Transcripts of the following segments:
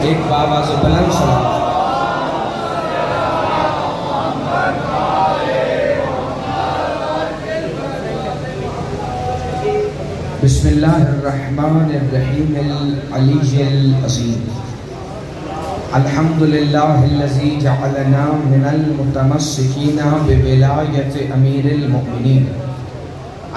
ایک بآواز بلند صلوات۔ بسم اللہ الرحمن الرحیم العلی العظیم۔ الحمدللہ الذی جعلنا من المتمسکین بولایت امیر المؤمنین۔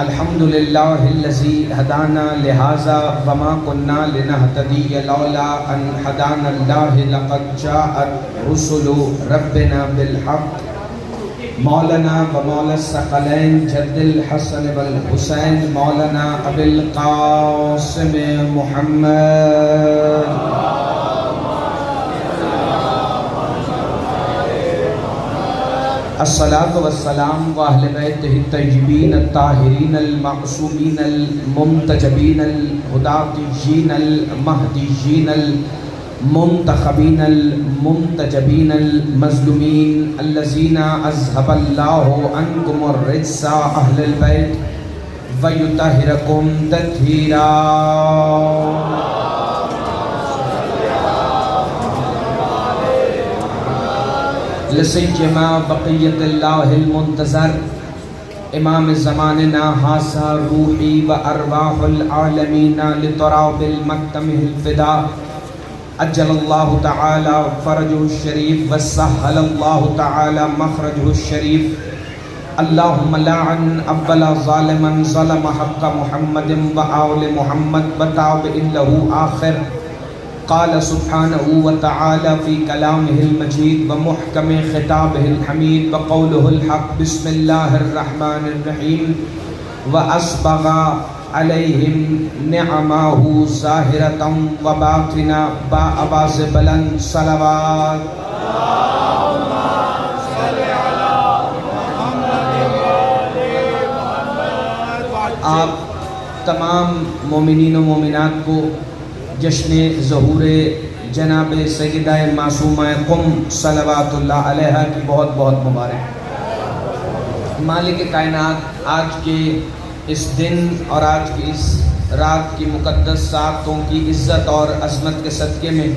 الحمدللہ الذی ہدانا لہذا وما کنا لنہتدی لولا ان ہدانا اللہ لقد جاءت رسل ربنا بالحق۔ مولانا و مولا الثقلین جد الحسن والحسین مولانا ابی القاسم محمد۔ الصلاة والسلام و اہل بیتہ الطیبین الطاہرین المعصومین المنتجبین الہداتیین المہدیین المنتخبین المنتجبین المظلومین الذین اذھب اللہ عنکم الرجس اہل البیت ویطہرکم تطہیرا۔ لسیما بقیت اللہ المنتظر امام زماننا حاصہ روحی و ارواح العالمین لطراب المکتمہ الفدا اجل اللہ تعالی فرجہ الشریف وسہل اللہ تعالی مخرجہ الشریف۔ اللہم لعن اول ظالما ظلم حق محمد و آل محمد وتاب لہ آخر۔ قال سبحانہ وتعالی فی کلامہ المجید ومحکم خطابہ الحمید وقولہ الحق بسم اللہ الرحمن الرحیم واسبغ علیہم نعمہ ظاہرۃ وباطنہ بآواز بلند صلوات۔ آپ تمام مومنین و مومنات کو جشن ظہور جناب سیدہ معصومہ قم صلوات اللہ علیہا کی بہت بہت مبارک۔ مالک کائنات آج کے اس دن اور آج کی اس رات کی مقدس ساعتوں کی عزت اور عظمت کے صدقے میں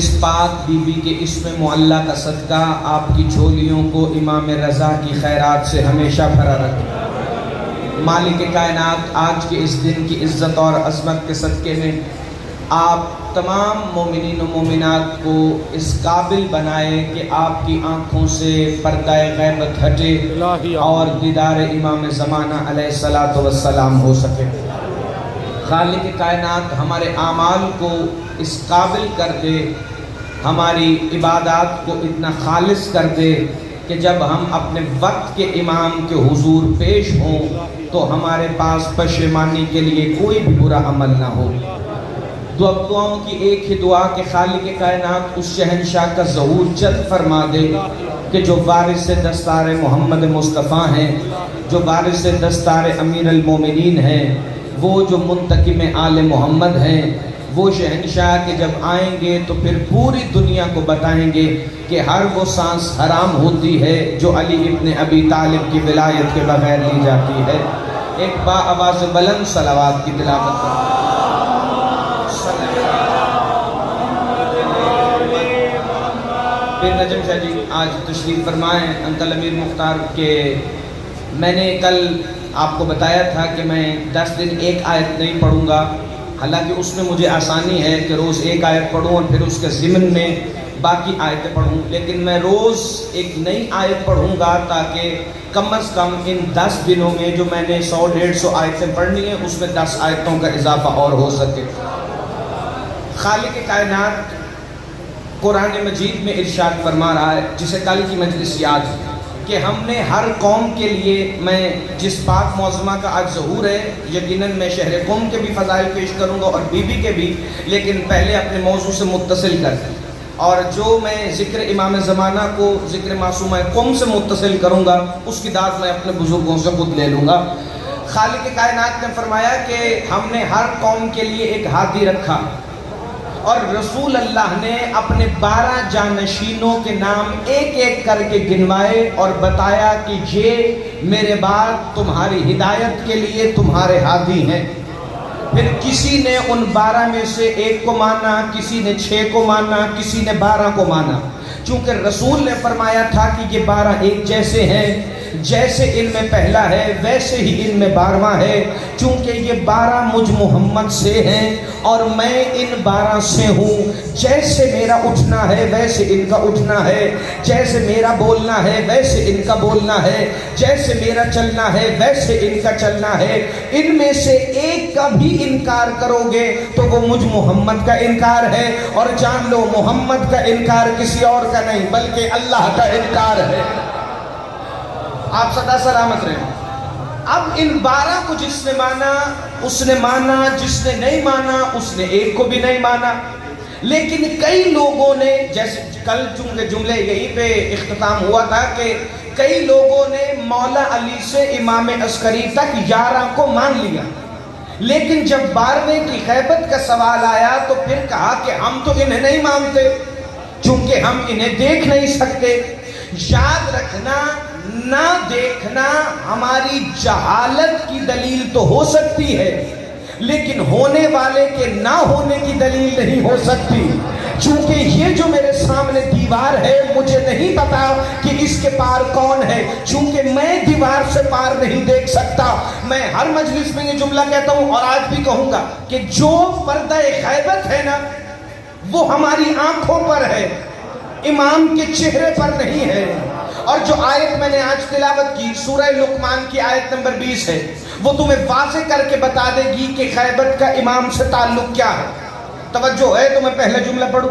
اس پاک بی بی کے اسم معلیٰ کا صدقہ آپ کی جھولیوں کو امام رضا کی خیرات سے ہمیشہ بھرا رکھے۔ مالک کائنات آج کے اس دن کی عزت اور عظمت کے صدقے میں آپ تمام مومنین و مومنات کو اس قابل بنائے کہ آپ کی آنکھوں سے پردہ غیبت ہٹے اور دیدار امام زمانہ علیہ السلام ہو سکے۔ خالق کائنات ہمارے اعمال کو اس قابل کر دے، ہماری عبادات کو اتنا خالص کر دے کہ جب ہم اپنے وقت کے امام کے حضور پیش ہوں تو ہمارے پاس پشیمانی کے لیے کوئی بھی برا عمل نہ ہو۔ دعاؤں کی ایک ہی دعا کہ خالق کائنات اس شہنشاہ کا ظہور جلد فرما دے کہ جو وارث دستار محمد مصطفیٰ ہیں، جو وارث دستار امیر المومنین ہیں، وہ جو منتقم آل محمد ہیں، وہ شہنشاہ کے جب آئیں گے تو پھر پوری دنیا کو بتائیں گے کہ ہر وہ سانس حرام ہوتی ہے جو علی ابن ابی طالب کی ولایت کے بغیر لی جاتی ہے۔ ایک با آواز بلند صلوات کی تلاوت کریں۔ پھر نجم شاہ جی آج تشریف فرمائیں انکل امیر مختار کے میں نے کل آپ کو بتایا تھا کہ میں 10 دن ایک آیت نہیں پڑھوں گا، حالانکہ اس میں مجھے آسانی ہے کہ روز ایک آیت پڑھوں اور پھر اس کے ضمن میں باقی آیتیں پڑھوں، لیکن میں روز ایک نئی آیت پڑھوں گا تاکہ کم از کم ان 10 دنوں میں جو میں نے 100-150 آیتیں پڑھنی ہیں اس میں 10 آیتوں کا اضافہ اور ہو سکے۔ خالق کائنات قرآن مجید میں ارشاد فرما رہا ہے، جسے کل کی مجلس یاد ہے کہ ہم نے ہر قوم کے لیے، میں جس پاک معظمہ کا آج ظہور ہے یقیناً میں شہر قوم کے بھی فضائل پیش کروں گا اور بی بی کے بھی، لیکن پہلے اپنے موضوع سے متصل کر اور جو میں ذکر امام زمانہ کو ذکر معصومہ قوم سے متصل کروں گا اس کی داد میں اپنے بزرگوں سے خود لے لوں گا۔ خالق کائنات نے فرمایا کہ ہم نے ہر قوم کے لیے ایک ہادی رکھا اور رسول اللہ نے اپنے 12 جانشینوں کے نام ایک ایک کر کے گنوائے اور بتایا کہ یہ میرے بعد تمہاری ہدایت کے لیے تمہارے ہادی ہیں۔ پھر کسی نے ان 12 میں سے 1 کو مانا، کسی نے 6 کو مانا، کسی نے 12 کو مانا، چونکہ رسول نے فرمایا تھا کہ یہ 12 ایک جیسے ہیں، جیسے ان میں پہلا ہے ویسے ہی ان میں 12واں ہے، چونکہ یہ 12 مجھ محمد سے ہیں اور میں ان 12 سے ہوں، جیسے میرا اٹھنا ہے ویسے ان کا اٹھنا ہے، جیسے میرا بولنا ہے ویسے ان کا بولنا ہے، جیسے میرا چلنا ہے ویسے ان کا چلنا ہے، ان میں سے ایک کا بھی انکار کرو گے تو وہ مجھ محمد کا انکار ہے، اور جان لو محمد کا انکار کسی اور کا نہیں بلکہ اللہ کا انکار ہے۔ آپ سدا سلامت رہیں۔ اب ان 12 کو جس نے مانا اس نے مانا، جس نے نہیں مانا اس نے ایک کو بھی نہیں مانا، لیکن کئی لوگوں نے، جیسے کل چونکہ جملے یہیں پہ اختتام ہوا تھا کہ کئی لوگوں نے مولا علی سے امام عسکری تک 11 کو مان لیا، لیکن جب 12ویں کی غیبت کا سوال آیا تو پھر کہا کہ ہم تو انہیں نہیں مانتے چونکہ ہم انہیں دیکھ نہیں سکتے۔ یاد رکھنا، نہ دیکھنا ہماری جہالت کی دلیل تو ہو سکتی ہے، لیکن ہونے والے کے نہ ہونے کی دلیل نہیں ہو سکتی، چونکہ یہ جو میرے سامنے دیوار ہے مجھے نہیں پتا کہ اس کے پار کون ہے، چونکہ میں دیوار سے پار نہیں دیکھ سکتا۔ میں ہر مجلس میں یہ جملہ کہتا ہوں اور آج بھی کہوں گا کہ جو پردہ غیبت ہے نا وہ ہماری آنکھوں پر ہے، امام کے چہرے پر نہیں ہے۔ اور جو آیت میں نے آج تلاوت کی سورہ لقمان کی آیت نمبر 20 ہے، وہ تمہیں واضح کر کے بتا دے گی کہ غیبت کا امام سے تعلق کیا ہے۔ توجہ ہے تو میں پہلا جملہ پڑھوں۔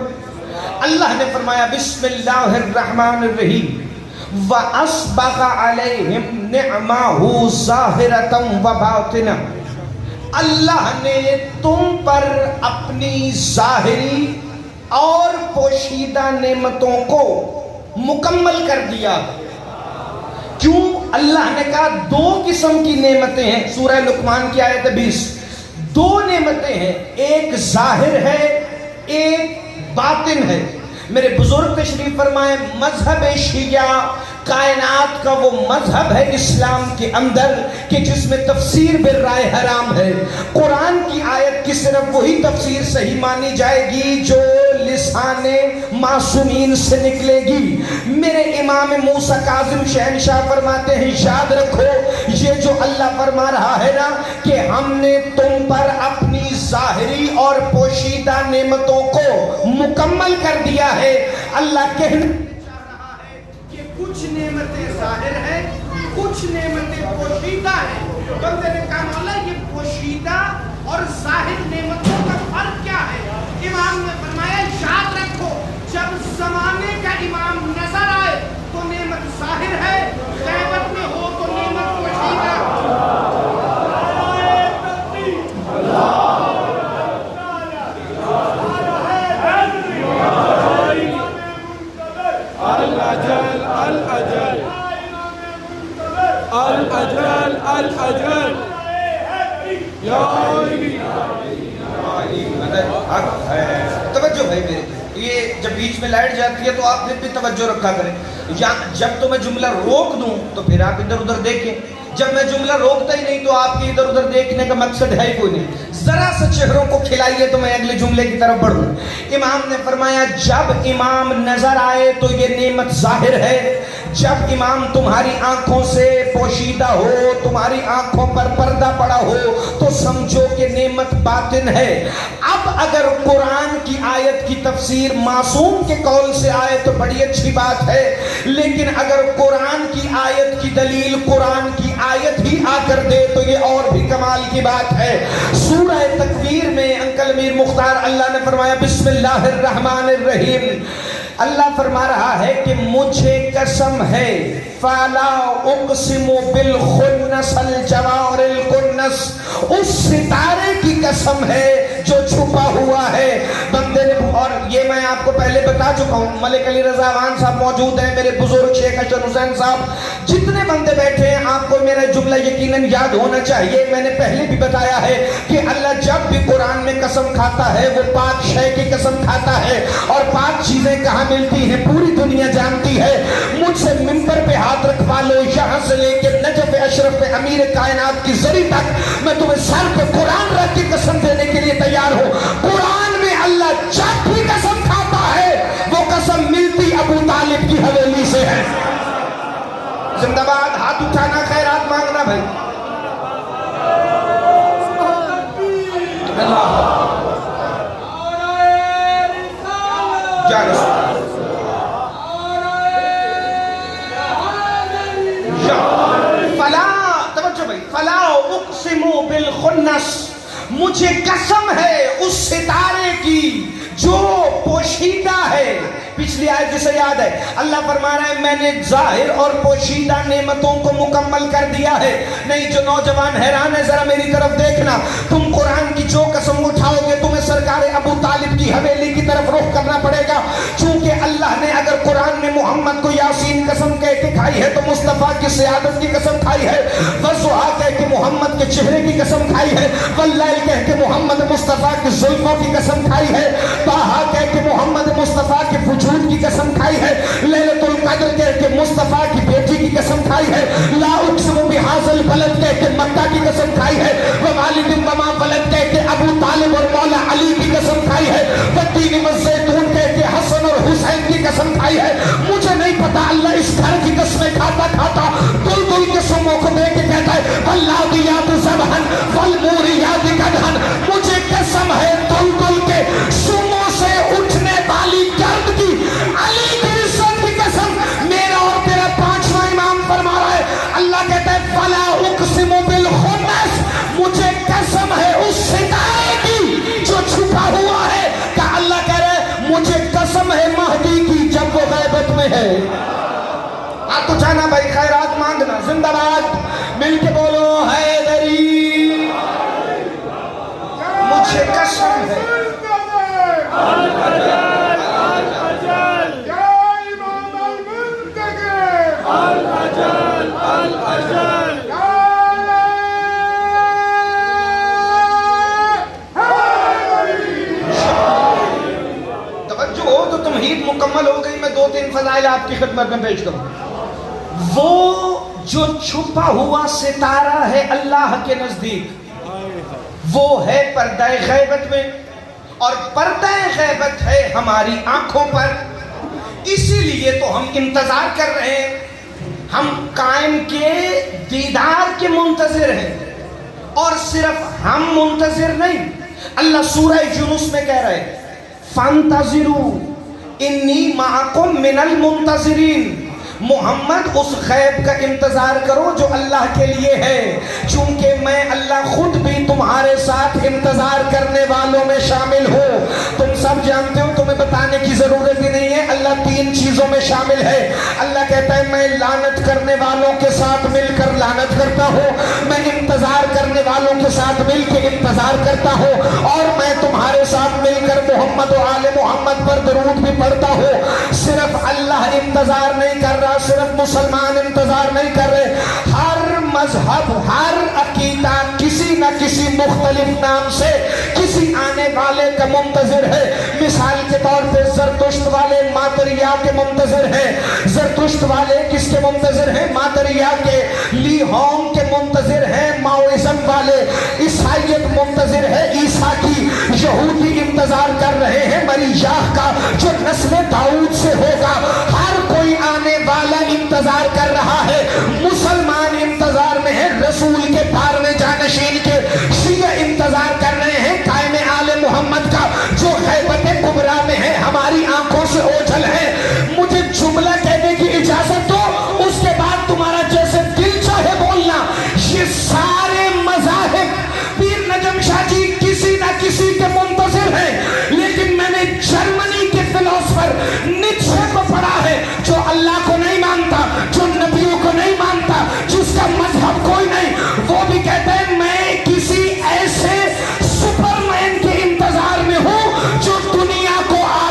اللہ نے فرمایا بسم اللہ الرحمن الرحیم وَأَسْبَغَ عَلَيْهِمْ نِعْمَهُ ظَاهِرَةً وَبَاطِنَةً، اللہ نے تم پر اپنی ظاہری اور پوشیدہ نعمتوں کو مکمل کر دیا۔ کیوں؟ اللہ نے کہا 2 قسم کی نعمتیں ہیں، سورہ لقمان کی آیت 20، 2 نعمتیں ہیں، ایک ظاہر ہے ایک باطن ہے۔ میرے بزرگ تشریف فرمائیں مذہب شیعہ کائنات کا وہ مذہب ہے اسلام کے اندر کہ جس میں تفسیر بالرائے حرام ہے۔ قرآن کی آیت کی صرف وہی تفسیر صحیح مانی جائے گی جو لسان معصومین سے نکلے گی۔ میرے امام موسیٰ کاظم شہنشاہ فرماتے ہیں یاد رکھو یہ جو اللہ فرما رہا ہے نا کہ ہم نے تم پر اپنی ظاہری اور پوشیدہ نعمتوں کو مکمل کر دیا ہے، اللہ کہنا چاہ رہا ہے کہ کچھ نعمتیں ظاہر ہیں کچھ نعمتیں پوشیدہ ہیں۔ بندے نے کہا مولا یہ پوشیدہ اور ظاہر نعمتوں کا فرق کیا ہے؟ امام نے فرمایا یاد رکھو جب زمانے کا امام نظر آئے تو نعمت ظاہر ہے، غیبت میں ہو تو نعمت پوشیدہ۔ توجہ بھائی میرے، یہ جب بیچ میں لائٹ جاتی ہے تو آپ پھر بھی توجہ رکھا کریں، یا جب تو میں جملہ روک دوں تو پھر آپ ادھر ادھر دیکھیں، جب میں جملہ روکتا ہی نہیں تو آپ کے ادھر ادھر دیکھنے کا مقصد ہے ہی کوئی نہیں۔ ذرا سے چہروں کو کھلائیے تو میں اگلے جملے کی طرف بڑھوں۔ امام نے فرمایا جب امام نظر آئے تو یہ نعمت ظاہر ہے، جب امام تمہاری آنکھوں سے پوشیدہ ہو، تمہاری آنکھوں پر پردہ پڑا ہو تو سمجھو کہ نعمت باطن ہے۔ اب اگر قرآن کی آیت کی تفسیر معصوم کے قول سے آئے تو بڑی اچھی بات ہے، لیکن اگر قرآن کی آیت کی دلیل قرآن کی آیت ہی آ کر دے تو یہ اور بھی کمال کی بات ہے۔ سورہ تکویر میں انکل میر مختار اللہ نے فرمایا بسم اللہ الرحمن الرحیم، اللہ فرما رہا ہے کہ مجھے قسم ہے فَلَا أُقْسِمُ بِالْخُنَّسِ الْجَوَارِ الْكُنَّسِ، اس ستارے کی قسم ہے جو چھپا ہوا ہے۔ بندے نے اور یہ میں آپ کو پہلے بتا چکا ہوں، ملک علی رضا وان صاحب موجود ہیں، میرے بزرگ شیخ حسن حسین صاحب، جتنے بندے بیٹھے ہیں، آپ کو میرا جملہ یقیناً یاد ہونا چاہیے۔ میں نے پہلے بھی بتایا ہے کہ اللہ جب بھی قرآن میں قسم کھاتا ہے وہ پاک شے کی قسم کھاتا ہے، اور پاک چیزیں کہاں ملتی ہیں پوری دنیا جانتی ہے۔ مجھ سے ممبر پہ ہاتھ رکھوا لو، یہاں سے لے کے نجف اشرف پہ امیر کائنات کی زری تک، میں تمہیں سر پہ قرآن رکھ کے قسم دینے کے لیے تیار ہوں۔ قرآن میں اللہ جب بھی قسم کھاتا ہے وہ قسم ملتی ابو طالب کی حویلی سے ہے۔ زندہ باد، ہاتھ اٹھانا، خیرات مانگنا بھائی۔ اللہ فلا، توجہ بھائی، فلا اقسم بالخنس، مجھے قسم ہے اس ستارے کی جو پوشیدہ ہے۔ پچھلی آیت جسے یاد ہے، اللہ فرما رہا ہے میں نے ظاہر اور پوشیدہ نعمتوں کو مکمل کر دیا ہے۔ نہیں، جو نوجوان حیران ہے ذرا میری طرف دیکھنا، تم قرآن کی جو قسم اٹھاؤ گے تمہیں سرکار ابو طالب کی حویلی کی طرف رخ کرنا پڑے گا، چونکہ اللہ نے اگر قرآن میں محمد کو یاسین قسم کہہ کے کھائی ہے تو مصطفیٰ کی سیادت کی قسم کھائی ہے، والضحیٰ کہہ کے محمد کے چہرے کی قسم کھائی ہے، واللیل کہہ کے محمد مصطفیٰ کی زلفوں کی قسم کھائی ہے، طٰہٰ کہہ کے محمد مصطفیٰ کے وجود کی قسم کھائی ہے، لیلۃ القدر کہہ کے مصطفیٰ کی بیٹی کی قسم کھائی ہے، لا اقسم بہذا البلد کہہ کے مکہ کی قسم کھائی ہے، ووالد وما ولد کہہ کے ابو طالب اور مولا علی کی قسم کھائی ہے، والتین والزیتون کہہ کے حسن اور حسین کی قسم کھائی ہے۔ مجھے نہیں پتا اللہ اس گھر کی قسمیں کھاتا کھاتا دل دل کے سموں کو دے کے کہتا ہے والعادیات ضبحا فالموریات قدحا، مجھے قسم ہے دل دل کے سموں سے اٹھنے والی گرد کی، علی کی عزت کی قسم۔ میرا اور تیرا پانچواں امام فرما رہا ہے، اللہ کہتا ہے فلا اقسم بالخنس، مجھے قسم ہے اس ستارے کی جو چھپا ہوا ہے، کہ اللہ کہہ رہا ہے مجھے قسم ہے مہدی کی جب وہ غیبت میں ہے۔ ہاتھ اٹھانا بھائی، خیرات مانگنا، زندہ باد، مل کے بولو حیدری، مجھے قسم ہے۔ توجہ ہو تو تمہید مکمل ہو گئی، میں دو تین فضائل آپ کی خدمت میں پیش کروں۔ وہ جو چھپا ہوا ستارہ ہے اللہ کے نزدیک، وہ ہے پردہ غیبت میں، اور پردہ غیبت ہے ہماری آنکھوں پر، اسی لیے تو ہم انتظار کر رہے ہیں، ہم قائم کے دیدار کے منتظر ہیں، اور صرف ہم منتظر نہیں، اللہ سورہ یونس میں کہہ رہے فانتظروا انی معکم من المنتظرین، محمد اس غیب کا انتظار کرو جو اللہ کے لیے ہے، چونکہ میں اللہ خود بھی تمہارے ساتھ انتظار کرنے والوں میں شامل ہوں۔ تم سب جانتے ہو، تمہیں بتانے کی ضرورت ہی نہیں ہے، اللہ تین چیزوں میں شامل ہے۔ اللہ کہتا ہے میں لعنت کرنے والوں کے ساتھ مل کر لعنت کرتا ہوں، میں انتظار کرنے والوں کے ساتھ مل کے انتظار کرتا ہوں، اور میں تمہارے ساتھ مل کر محمد و آل محمد پر درود بھی پڑھتا ہوں۔ صرف اللہ انتظار نہیں کر رہا، صرف مسلمان انتظار نہیں کر رہے، ہر مذہب، ہر عقیدہ کسی نہ کسی مختلف نام سے کسی آنے والے کا منتظر ہے۔ مثال کے طور پہ زرتشت والے ماتریا کے منتظر ہیں، زرتشت والے کس کے منتظر ہیں؟ ماتریا کے۔ لی ہونگ کے منتظر ہیں ماؤزم والے، عیسائیت منتظر ہے عیسیٰ کی، یہودی انتظار کر رہے ہیں مریاہ کا جو نسل داؤد سے ہوگا، ہر کوئی آنے والا انتظار کر رہا ہے۔ مسلمان انتظار میں ہے رسول کے پارنے جانشین کے، شیعہ انتظار کر رہے ہیں قائم آل محمد کا جو غیبت کبریٰ میں ہے، ہماری آنکھوں سے اوجھل ہے۔ مجھے جملہ کہنے کی اجازت دو، اس کے بعد تمہارا جیسے دل چاہے بولنا۔ یہ سارے مذاہب پیر نجم شاہ جی کسی نہ کسی کے منتظر ہیں، لیکن میں نے جرمنی کے فلسفر نیچے کو پڑھا ہے جو اللہ کو نہیں مانتا، جو نبیوں کو نہیں مانتا، جس کا مذہب کوئی نہیں، وہ بھی کہتا ہے میں کسی ایسے سپر مین کے انتظار میں ہوں جو دنیا کو آ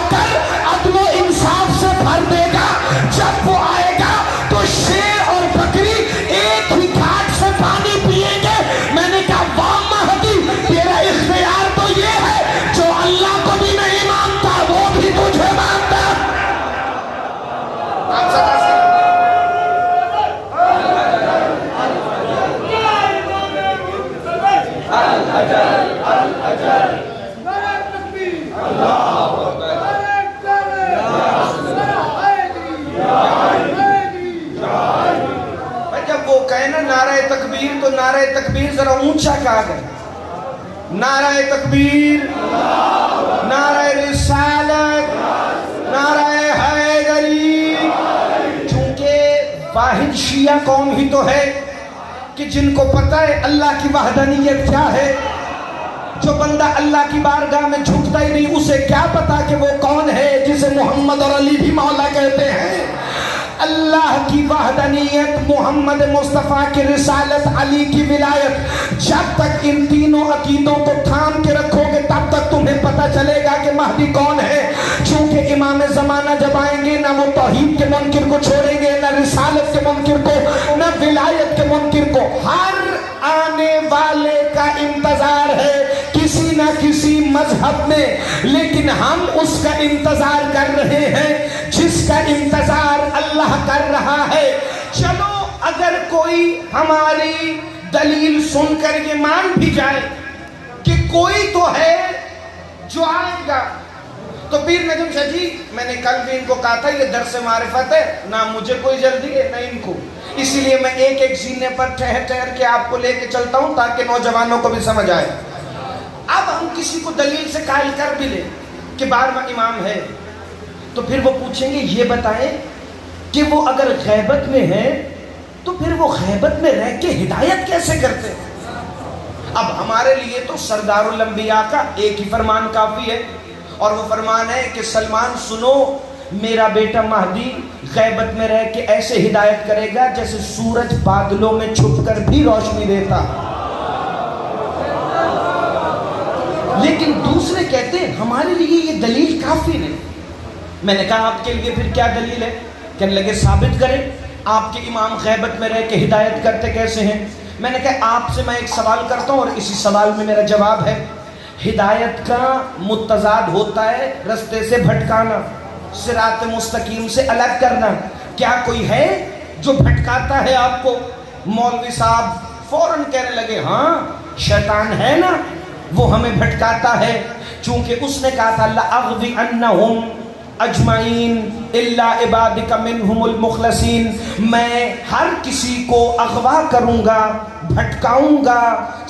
اونچا کہا گیا. نعرہ تکبیر, نعرہ رسالت, نعرہ حیدری. چونکہ واحد شیعہ قوم ہی تو ہے کہ جن کو پتہ ہے اللہ کی وحدانیت کیا ہے. جو بندہ اللہ کی بارگاہ میں جھکتا ہی نہیں, اسے کیا پتا کہ وہ کون ہے جسے محمد اور علی بھی مولا کہتے ہیں. اللہ کی وحدانیت, محمد مصطفیٰ کی رسالت, علی کی ولایت, جب تک ان تینوں عقیدوں کو تھام کے رکھو گے تب تک تمہیں پتہ چلے گا کہ مہدی کون ہے. چونکہ امام زمانہ جب آئیں گے نہ وہ توحید کے منکر کو چھوڑیں گے, نہ رسالت کے منکر کو, نہ ولایت کے منکر کو. ہر آنے والے کا انتظار ہے کسی نہ کسی مذہب میں, لیکن ہم اس کا انتظار کر رہے ہیں جس کا انتظار اللہ کر رہا ہے. چلو اگر کوئی ہماری دلیل سن کر یہ مان بھی جائے کہ کوئی تو ہے جو آئے گا, تو پیر نجم شاہ جی میں نے کل بھی ان کو کہا تھا یہ درس معرفت ہے, نہ مجھے کوئی جلدی ہے نہ ان کو, اسی لیے میں ایک ایک سینے پر ٹھہر کے آپ کو لے کے چلتا ہوں تاکہ نوجوانوں کو بھی سمجھ آئے. اب ہم کسی کو دلیل سے قائل کر بھی لیں کہ 12واں امام ہے, تو پھر وہ پوچھیں گے یہ بتائیں کہ وہ اگر غیبت میں ہے تو پھر وہ غیبت میں رہ کے ہدایت کیسے کرتے ہیں. اب ہمارے لیے تو سردار الانبیاء کا ایک ہی فرمان کافی ہے, اور وہ فرمان ہے کہ سلمان سنو, میرا بیٹا مہدی غیبت میں رہ کے ایسے ہدایت کرے گا جیسے سورج بادلوں میں چھپ کر بھی روشنی دیتا. لیکن دوسرے کہتے ہیں ہمارے لیے یہ دلیل کافی نہیں. میں نے کہا آپ کے لیے پھر کیا دلیل ہے؟ کہنے لگے ثابت کریں آپ کے امام غیبت میں رہ کے ہدایت کرتے کیسے ہیں. میں نے کہا آپ سے میں ایک سوال کرتا ہوں اور اسی سوال میں میرا جواب ہے. ہدایت کا متضاد ہوتا ہے رستے سے بھٹکانا, صراط مستقیم سے الگ کرنا. کیا کوئی ہے جو بھٹکاتا ہے آپ کو؟ مولوی صاحب فوراً کہنے لگے ہاں شیطان ہے نا, وہ ہمیں بھٹکاتا ہے. چونکہ اس نے کہا تھا لَأَغْوِئَنَّهُمْ اجمعین الا عبادک منہم المخلصین, میں ہر کسی کو اغوا کروں گا, بھٹکاؤں گا,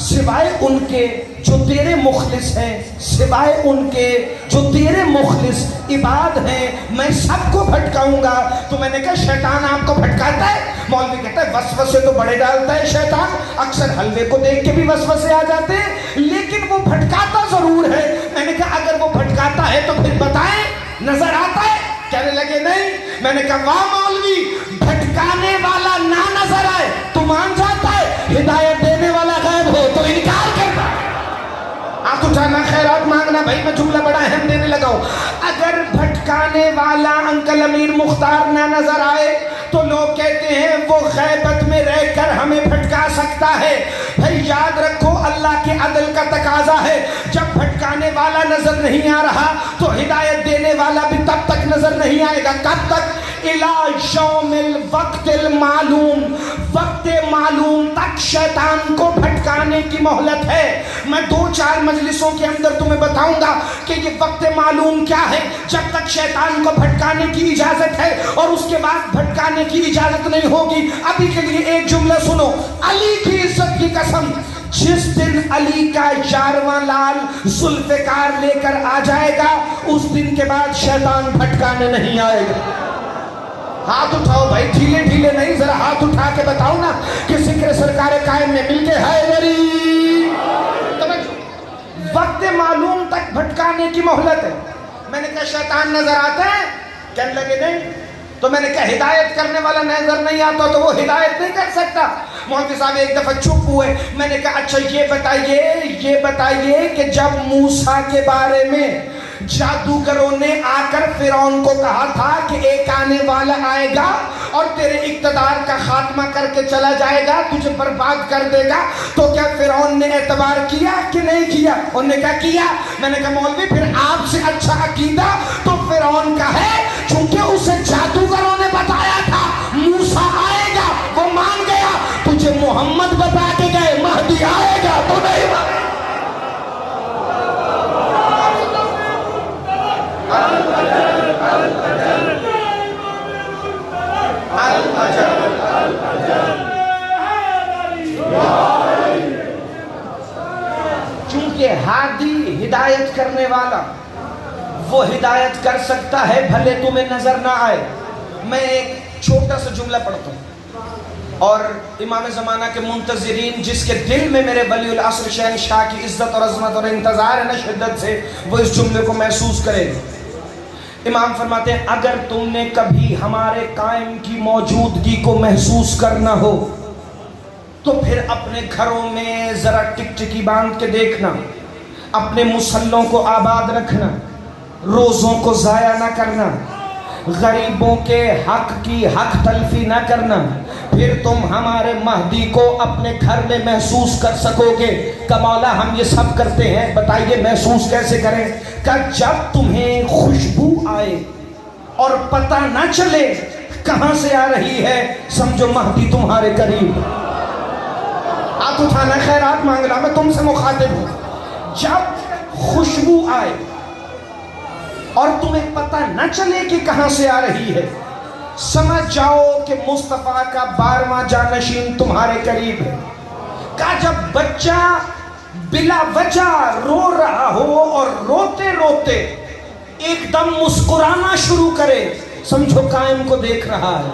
سوائے ان کے جو تیرے مخلص ہیں, سوائے ان کے جو تیرے مخلص عباد ہیں, میں سب کو بھٹکاؤں گا. تو میں نے کہا شیطان آپ کو بھٹکاتا ہے؟ مولوی کہتا ہے وسوسے تو بڑے ڈالتا ہے شیطان, اکثر حلوے کو دیکھ کے بھی وسوسے آ جاتے ہیں, لیکن وہ بھٹکاتا ضرور ہے. میں نے کہا اگر وہ بھٹکاتا ہے تو پھر بتائیں نظر آتا ہے؟ کہنے لگے نہیں. میں نے کہا واہ مولوی, بھٹکانے والا نہ نظر آئے تو مان جاتا ہے, ہدایت دینے والا غائب ہو تو انکار کرتا ہے. ہاتھ اٹھانا, خیرات مانگنا, بھائی میں جملہ بڑا اہم دینے لگا ہوں. اگر بھٹکانے والا انکل امیر مختار نہ نظر آئے تو لوگ کہتے ہیں وہ غیبت میں رہ کر ہمیں بھٹکا سکتا ہے. بھائی یاد رکھو اللہ کے عدل کا تقاضا ہے, جب بھٹکانے والا نظر نہیں آ رہا تو ہدایت دینے والا بھی تب تک نظر نہیں آئے گا. کب تک؟ الی یوم الوقت المعلوم, وقت معلوم تک شیطان کو بھٹکانے کی مہلت ہے. میں 2-4 مجلسوں کے اندر تمہیں بتاؤں گا کہ یہ وقت معلوم کیا ہے. جب تک شیطان کو بھٹکانے کی اجازت ہے اور اس کے بعد بھٹکانے کی اجازت نہیں ہوگی. ابھی کے لیے ایک جملہ سنو, علی کی عزت کی قسم, جس دن علی کا 11واں لال ذوالفقار لے کر آ جائے گا اس دن کے بعد شیطان بھٹکانے نہیں آئے گا. ہاتھ اٹھاؤ بھائی, ڈھیلے ڈھیلے نہیں, ذرا ہاتھ اٹھا کے بتاؤ نا کہ ذکر سرکار قائم میں مل کے حیدری. وقت معلوم تک بھٹکانے کی مہلت ہے. میں نے کہا شیطان نظر آتا ہے؟ کہنے لگے نہیں. تو میں نے کہا ہدایت کرنے والا نظر نہیں آتا تو وہ ہدایت نہیں کر سکتا. مولوی صاحب ایک دفعہ چپ ہوئے. میں نے کہا اچھا یہ بتائیے کہ جب موسیٰ کے بارے میں جادوگروں نے آ کر فرعون کو کہا تھا کہ ایک آنے والا آئے گا اور تیرے اقتدار کا خاتمہ کر کے چلا جائے گا, تجھے برباد کر دے گا, تو کیا فرعون نے اعتبار کیا کہ نہیں کیا؟ انہوں نے کہا کیا. میں نے کہا مولوی پھر آپ سے اچھا عقیدہ تو فرعون کا ہے, چونکہ اسے جادوگروں نے بتایا تھا موسیٰ آئے گا, وہ مان گیا. تجھے محمد بتا کے گئے مہدی آئے گا تو نہیں مان. ہادی ہدایت کرنے والا وہ ہدایت کر سکتا ہے بھلے تمہیں نظر نہ آئے. میں ایک چھوٹا سا جملہ پڑھتا ہوں اور امام زمانہ کے منتظرین جس کے دل میں میرے ولی العصر شہنشاہ کی عزت اور عظمت اور انتظار ہے نا شدت سے، وہ اس جملے کو محسوس کریں. امام فرماتے ہیں اگر تم نے کبھی ہمارے قائم کی موجودگی کو محسوس کرنا ہو تو پھر اپنے گھروں میں ذرا ٹکٹکی باندھ کے دیکھنا، اپنے مصلوں کو آباد رکھنا، روزوں کو ضائع نہ کرنا، غریبوں کے حق کی حق تلفی نہ کرنا، پھر تم ہمارے مہدی کو اپنے گھر میں محسوس کر سکو گے. کہ مولا ہم یہ سب کرتے ہیں، بتائیے محسوس کیسے کریں؟ کہ جب تمہیں خوشبو آئے اور پتہ نہ چلے کہاں سے آ رہی ہے، سمجھو مہدی تمہارے قریب. ہاتھ اٹھانا، خیرات مانگ رہا، میں تم سے مخاطب ہوں. جب خوشبو آئے اور تمہیں پتہ نہ چلے کہ کہاں سے آ رہی ہے، سمجھ جاؤ کہ مصطفیٰ کا 12واں جانشین تمہارے قریب ہے. کہ جب بچہ بلا وجہ رو رہا ہو اور روتے روتے ایک دم مسکرانا شروع کرے، سمجھو قائم کو دیکھ رہا ہے.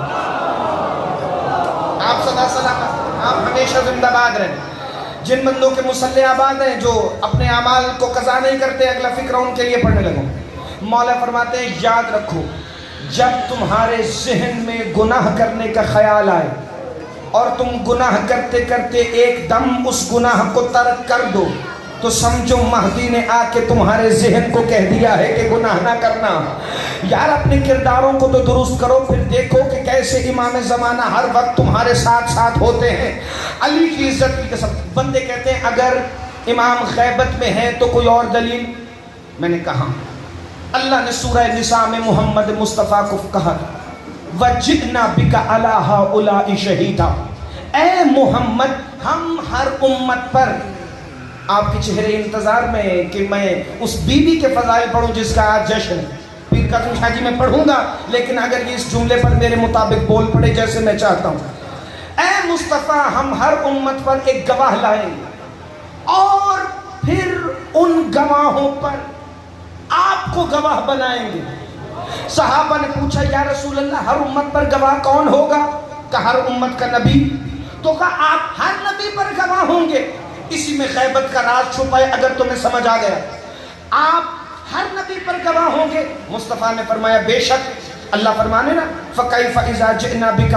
آپ صدا سلامت، آپ ہمیشہ زندہ باد رہیں. جن بندوں کے مصلے آباد ہیں جو اپنے اعمال کو قضا نہیں کرتے، اگلا فکرہ ان کے لیے پڑھنے لگوں. مولا فرماتے ہیں یاد رکھو جب تمہارے ذہن میں گناہ کرنے کا خیال آئے اور تم گناہ کرتے کرتے ایک دم اس گناہ کو ترک کر دو، تو سمجھو مہدی نے آ کے تمہارے ذہن کو کہہ دیا ہے کہ گناہ نہ کرنا. یار اپنے کرداروں کو تو درست کرو، پھر دیکھو کہ کیسے امام زمانہ ہر وقت تمہارے ساتھ ساتھ ہوتے ہیں. علی کی عزت کی قسم. بندے کہتے ہیں اگر امام غیبت میں ہے تو کوئی اور دلیل. میں نے کہا اللہ نے سورہ نساء میں محمد مصطفیٰ کو کہا وَجِئْنَا بِكَ عَلَىٰ هَؤُلَاءِ شَهِيدًا، اے محمد ہم ہر امت پر آپ کے چہرے انتظار میں کہ میں اس بی بی کے فضائل پڑھوں جس کا آج جشن ہے. پیر قاسم شاہ جی میں پڑھوں گا، لیکن اگر یہ اس جملے پر میرے مطابق بول پڑے جیسے میں چاہتا ہوں، اے مصطفیٰ ہم ہر امت پر ایک گواہ لائیں گے اور پھر ان گواہوں پر آپ کو گواہ بنائیں گے. صحابہ نے پوچھا یا رسول اللہ ہر امت پر گواہ کون ہوگا؟ کہ ہر امت کا نبی. تو کہا آپ ہر نبی پر گواہ ہوں گے. اسی میں غیبت کا راز چھپا ہے اگر تمہیں سمجھ آ گیا. آپ ہر نبی پر گواہ ہوں گے. مصطفیٰ نے فرمایا بے شک. اللہ فرمانے نا فَكَيْفَ إِذَا جِئْنَا بِكَ،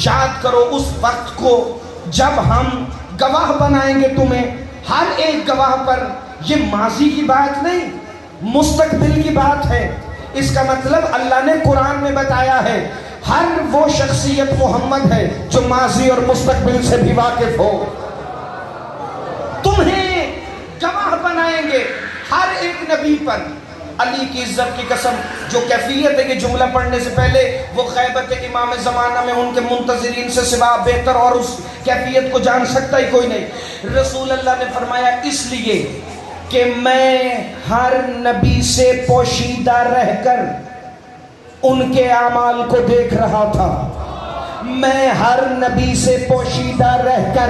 یاد کرو اس وقت کو جب ہم گواہ بنائیں گے تمہیں ہر ایک گواہ پر. یہ ماضی کی بات نہیں، مستقبل کی بات ہے. اس کا مطلب اللہ نے قرآن میں بتایا ہے ہر وہ شخصیت محمد ہے جو ماضی اور مستقبل سے بھی واقف ہو. تمہیں گواہ بنائیں گے ہر ایک نبی پر. علی کی عزت کی قسم جو کیفیت ہے یہ جملہ پڑھنے سے پہلے وہ غیبت امام زمانہ میں ان کے منتظرین سے سوا بہتر اور اس کیفیت کو جان سکتا ہی کوئی نہیں. رسول اللہ نے فرمایا اس لیے کہ میں ہر نبی سے پوشیدہ رہ کر ان کے اعمال کو دیکھ رہا تھا. میں ہر نبی سے پوشیدہ رہ کر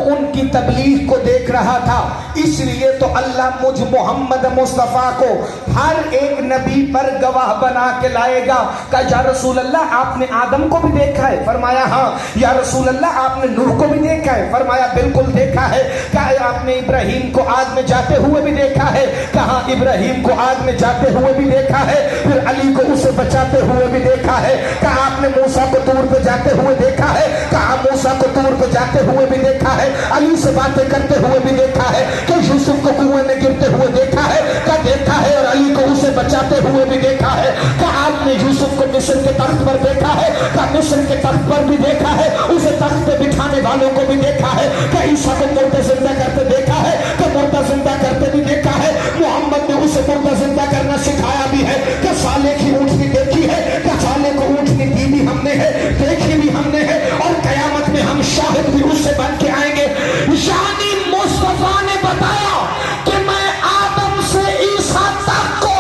ان کی تبلیغ کو دیکھ رہا تھا. اس لیے تو اللہ مجھ محمد مصطفیٰ کو ہر ایک نبی پر گواہ بنا کے لائے گا. کہ یا رسول اللہ آپ نے آدم کو بھی دیکھا ہے؟ فرمایا ہاں. یا رسول اللہ آپ نے نوح کو بھی دیکھا ہے؟ فرمایا بالکل دیکھا ہے. کہا آپ نے ابراہیم کو آگ میں جاتے ہوئے بھی دیکھا ہے؟ کہا ابراہیم کو آگ میں جاتے ہوئے بھی دیکھا ہے. پھر علی کو اسے بچاتے ہوئے بھی دیکھا ہے. کہا آپ نے موسیٰ کو طور پہ جاتے ہوئے دیکھا ہے؟ کہا موسیٰ کو طور پہ جاتے ہوئے بھی دیکھا ہے. علی سے باتیں کرتے ہوئے بھی دیکھا ہے. کہ یوسف کو کنویں میں گرتے ہوئے دیکھا ہے؟ کہا دیکھا ہے. اور علی کو اسے بچاتے ہوئے بھی دیکھا ہے. کہا آپ نے یوسف کو مصر کے تخت پر دیکھا ہے؟ کہا مصر کے تخت پر بھی دیکھا ہے. اسے تخت پہ بٹھانے والوں کو بھی دیکھا ہے. کہ عیسیٰ کو مردہ زندہ کرتے دیکھا ہے؟ کہ مردہ زندہ کرتے بھی دیکھا ہے. محمد نے اسے مردہ زندہ کرنا سکھایا بھی ہے. کہ صالح کی اونٹنی دیکھی ہے؟ کہ صالح کو اونٹنی دی بھی ہم نے ہے، دیکھی بھی ہم نے ہے، اور قیامت میں ہم شاہد بھی اس سے بن کے آئیں گے. یعنی مصطفیٰ نے بتایا کہ میں آدم سے عیسیٰ تک کو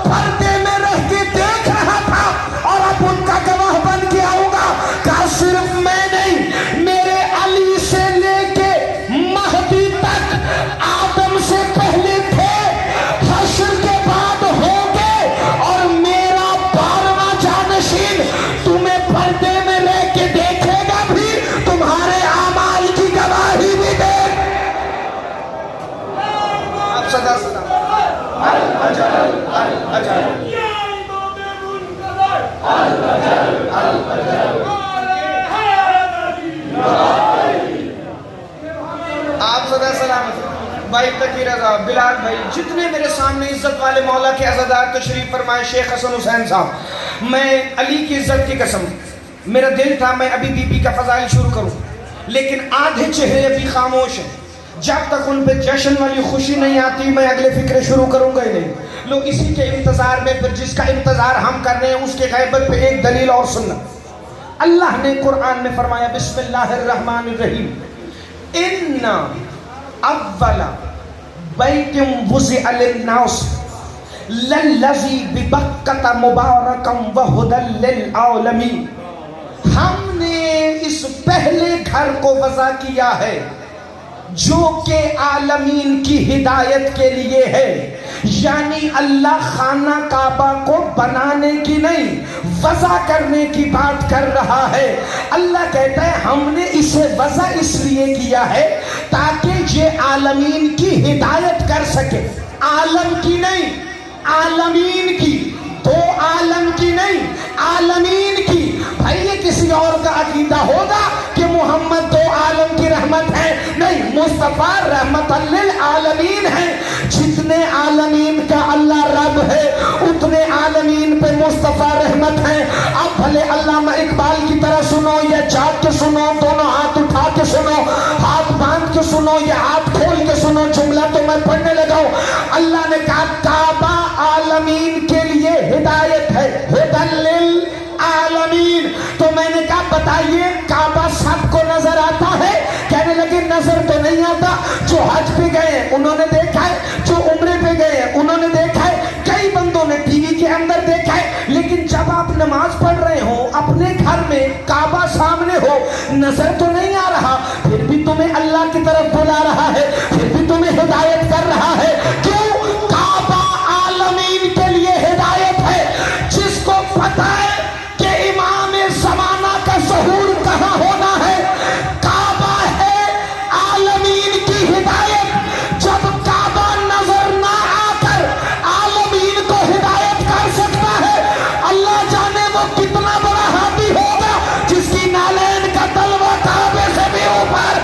پردے میں رہ کے دیکھ رہا تھا اور اب ان کا گواہ بن کے آؤں گا. کہ صرف میں نہیں، میرے علی سے لے کے مہدی تک آدم سے پہلے سلامت بھائی تقی رضا بلال بھائی جتنے میرے سامنے عزت والے مولا کے عزادار تشریف فرمائے، شیخ حسن حسین صاحب، میں علی کی عزت کی قسم، میرا دل تھا میں ابھی بی بی کا فضائل شروع کروں، لیکن آدھے چہرے ابھی خاموش ہیں، جب تک ان پہ جشن والی خوشی نہیں آتی میں اگلے فکرے شروع کروں گا ہی نہیں۔ لوگ اسی کے انتظار میں، پھر جس کا انتظار ہم کر رہے ہیں اس کے غیبت پہ ایک دلیل اور سننا۔ اللہ نے قرآن میں فرمایا بسم اللہ الرحمن الرحیم، ان اول بیت وضع للناس للذی ببکۃ مبارکا وہدی للعالمین، ہم نے اس پہلے گھر کو وضع کیا ہے جو کہ عالمین کی ہدایت کے لیے ہے، یعنی اللہ خانہ کعبہ کو بنانے کی نہیں وضع کرنے کی بات کر رہا ہے۔ اللہ کہتا ہے ہم نے اسے وضع اس لیے کیا ہے تاکہ یہ عالمین کی ہدایت کر سکے، عالم کی نہیں، عالمین کی، دو عالم کی نہیں، عالمین کی۔ بھائی یہ کسی اور کا عقیدہ ہوگا کہ محمد دو عالم کی رحمت ہے، نہیں، مصطفیٰ رحمت للعالمین ہے۔ جتنے عالمین کا اللہ رب ہے اتنے عالمین پہ مصطفیٰ رحمت ہے۔ اب بھلے علامہ اقبال کی طرح سنو یا جاگ کے سنو، دونوں ہاتھ اٹھا کے سنو، ہاتھ باندھ کے سنو یا ہاتھ کھول کے سنو، جملہ تو میں پڑھنے لگا ہوں۔ اللہ نے کہا کعبہ عالمین کے لیے ہدایت ہے، ہدی للعالمین۔ تو میں نے کہا بتائیے کعبہ سب کو نظر آتا ہے؟ کہنے لگے نظر تو نہیں آتا، جو حج پہ گئے ہیں انہوں نے دیکھا ہے، جو عمرے پہ گئے ہیں انہوں نے دیکھا ہے، کئی بندوں نے ٹی وی کے اندر دیکھا ہے، لیکن جب آپ نماز پڑھ رہے ہو اپنے گھر میں کعبہ سامنے ہو نظر تو نہیں آ رہا، پھر بھی تمہیں اللہ کی طرف بلا رہا ہے، پھر بھی تمہیں ہدایت کر رہا ہے۔ کیوں؟ کعبہ عالمین کے لیے ہدایت ہے۔ جس کو پتہ ہے کہ امام زمانہ کا ظہور کہاں ہونا ہے، کعبہ ہے عالمین کی ہدایت۔ جب کعبہ نظر نہ آ کر عالمین کو ہدایت کر سکتا ہے، اللہ جانے وہ کتنا بڑا ہادی ہوگا جس کی نالین کا تلوہ کعبے سے بھی اوپر۔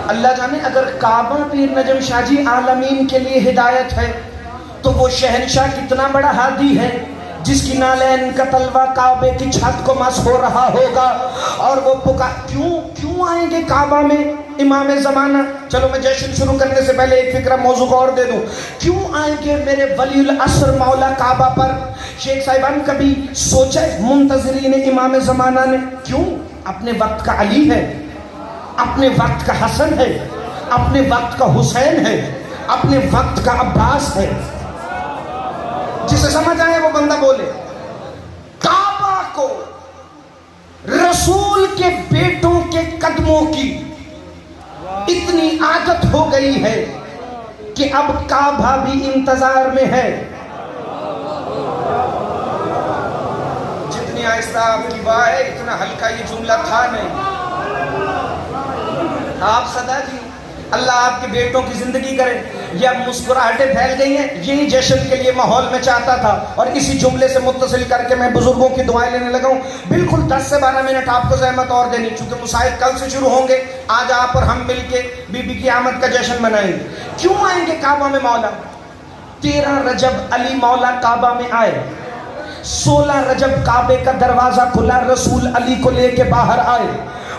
اللہ جانے اگر کعبہ پیر نجم شاہ جی عالمین کے لیے ہدایت ہے تو وہ شہنشاہ کتنا بڑا ہادی ہے جس کی نالین کا تلوہ کعبے کی چھت کو مس ہو رہا ہوگا، اور وہ کیوں آئیں گے کعبہ میں امام زمانہ؟ چلو میں جشن شروع کرنے سے پہلے ایک فکرہ موضوع کو اور دے دوں، کیوں آئیں گے میرے ولی العصر مولا کعبہ پر؟ شیخ صاحبان کبھی سوچا منتظرین امام زمانہ نے کیوں؟ اپنے وقت کا علی ہے، اپنے وقت کا حسن ہے، اپنے وقت کا حسین ہے، اپنے وقت کا عباس ہے۔ جسے سمجھ آئے وہ بندہ بولے۔ کعبہ کو رسول کے بیٹوں کے قدموں کی اتنی عادت ہو گئی ہے کہ اب کعبہ بھی انتظار میں ہے۔ جتنی آہستہ آپ کی بات ہے اتنا ہلکا یہ جملہ تھا نہیں۔ آپ صدا جی اللہ آپ کے بیٹوں کی زندگی کرے، یا مسکراہٹیں پھیل گئی ہیں، یہی جشن کے لیے ماحول میں چاہتا تھا، اور اسی جملے سے متصل کر کے میں بزرگوں کی دعائیں لینے لگا ہوں۔ بالکل 10 سے 12 منٹ آپ کو زحمت اور دینی، چونکہ مصائب کل سے شروع ہوں گے، آج آپ اور ہم مل کے بی بی کی آمد کا جشن منائیں گے۔ کیوں آئیں گے کعبہ میں مولا؟ 13 رجب علی مولا کعبہ میں آئے، 16 رجب کعبے کا دروازہ کھلا، رسول علی کو لے کے باہر آئے،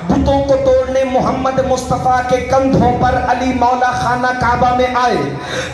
بتوں کو توڑنے محمد مصطفیٰ کے کندھوں پر علی مولا خانہ کعبہ میں آئے۔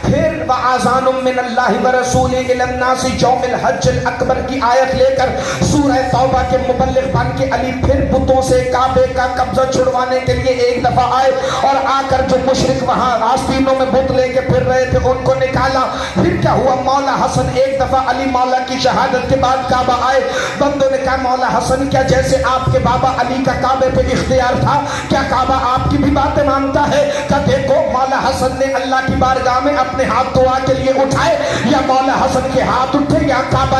پھر وَآذَانٌ مِّنَ اللَّهِ وَرَسُولِهِ إِلَى النَّاسِ يَوْمِ الْحَجِّ الْأَكْبَرِ کی آیت لے کر سورہ توبہ کے مبلغ بن کے علی پھر بتوں سے کعبے کا قبضہ چھڑوانے کے لیے ایک دفعہ آئے، اور آ کر جو مشرک وہاں آستینوں میں بت لے کے پھر رہے تھے ان کو نکالا۔ پھر کیا ہوا؟ مولا حسن ایک دفعہ علی مولا کی شہادت کے بعد کعبہ آئے۔ بندوں نے کہا مولا حسن کیا جیسے آپ کے بابا علی کا کعبے پہ اختیار تھا کیا کعبہ آپ کی بھی باتیں مانتا ہے؟ کہ دیکھو مولا حسن نے اللہ کی بارگاہ میں اپنے ہاتھ دعا کے لیے اٹھائے، یا مولا حسن کے ہاتھ اٹھے یا کعبہ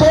2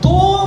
2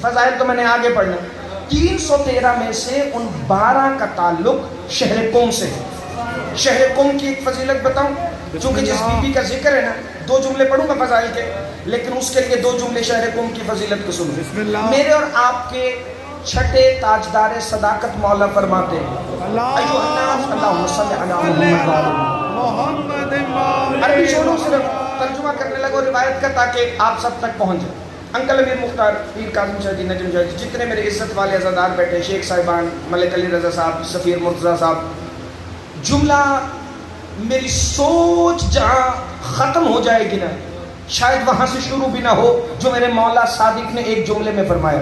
فضائل تو میں نے آگے پڑھنا. 313 میں سے ان 12 کا تعلق شہر قم سے. شہر قم کی ایک فضیلت بتاؤں، چونکہ جس بی بی کا ذکر ہے نا، 2 جملے پڑھوں گا فضائل کے، لیکن اس کے لیے 2 جملے شہر قم کی فضیلت کو سنو. میرے اور آپ کے چھٹے تاجدار صداقت مولا فرماتے ہیں ایوہ الناس اللہم صلی علی محمد. عربی چھوڑو، صرف ترجمہ کرنے لگو روایت کا تاکہ آپ سب تک پہنچ جائے. انکل امیر مختار، پیر کاظم شاہ جی، نجم شاہ جی، جتنے میرے عزت والے عزادار بیٹھے، شیخ صاحبان، ملک علی رضا صاحب، سفیر مرتضیٰ صاحب، جملہ میری سوچ جہاں ختم ہو جائے گی نا، شاید وہاں سے شروع بھی نہ ہو جو میرے مولا صادق نے ایک جملے میں فرمایا.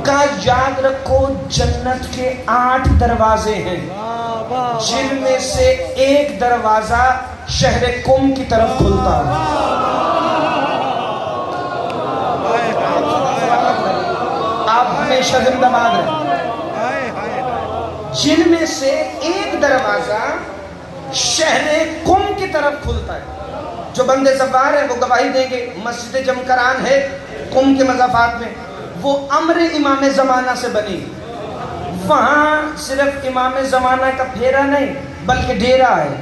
کہا یاد رکھو جنت کے 8 دروازے ہیں، جن میں سے ایک دروازہ شہر قم کی طرف کھلتا ہے. آپ ہمیشہ زندہ باد رہیں. جن میں سے ایک دروازہ شہر قم کی طرف کھلتا ہے. جو بندے زوار ہیں وہ گواہی دیں گے، مسجد جمکران ہے قم کے مضافات میں، وہ امر امام زمانہ سے بنی. وہاں صرف امام زمانہ کا پھیرا نہیں بلکہ ڈیرا ہے.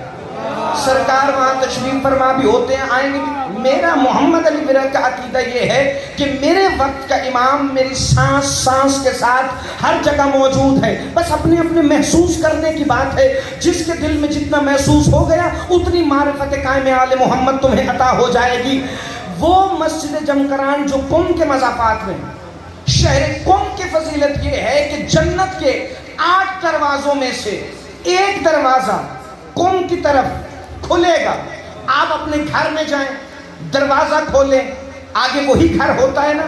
سرکار وہاں تشریف فرما بھی ہوتے ہیں، آئیں گے. میرا محمد علی ورہ کا عقیدہ یہ ہے کہ میرے وقت کا امام میری سانس سانس کے ساتھ ہر جگہ موجود ہے، بس اپنے اپنے محسوس کرنے کی بات ہے. جس کے دل میں جتنا محسوس ہو گیا اتنی معرفت قائم آل محمد تمہیں عطا ہو جائے گی. وہ مسجد جمکران جو قم کے مضافات میں، شہر قم کی فضیلت یہ ہے کہ جنت کے 8 دروازوں میں سے ایک دروازہ قم کی طرف کھلے گا. آپ اپنے گھر میں جائیں، دروازہ کھولیں، آگے وہی گھر ہوتا ہے نا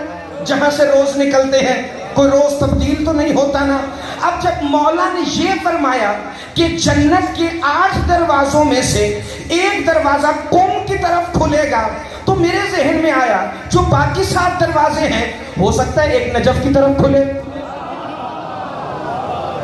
جہاں سے روز نکلتے ہیں، کوئی روز تبدیل تو نہیں ہوتا نا. اب جب مولا نے یہ فرمایا کہ جنت کے 8 دروازوں میں سے ایک دروازہ قم کی طرف کھلے گا، تو میرے ذہن میں آیا جو باقی 7 دروازے ہیں، ہو سکتا ہے ایک نجف کی طرف کھلے،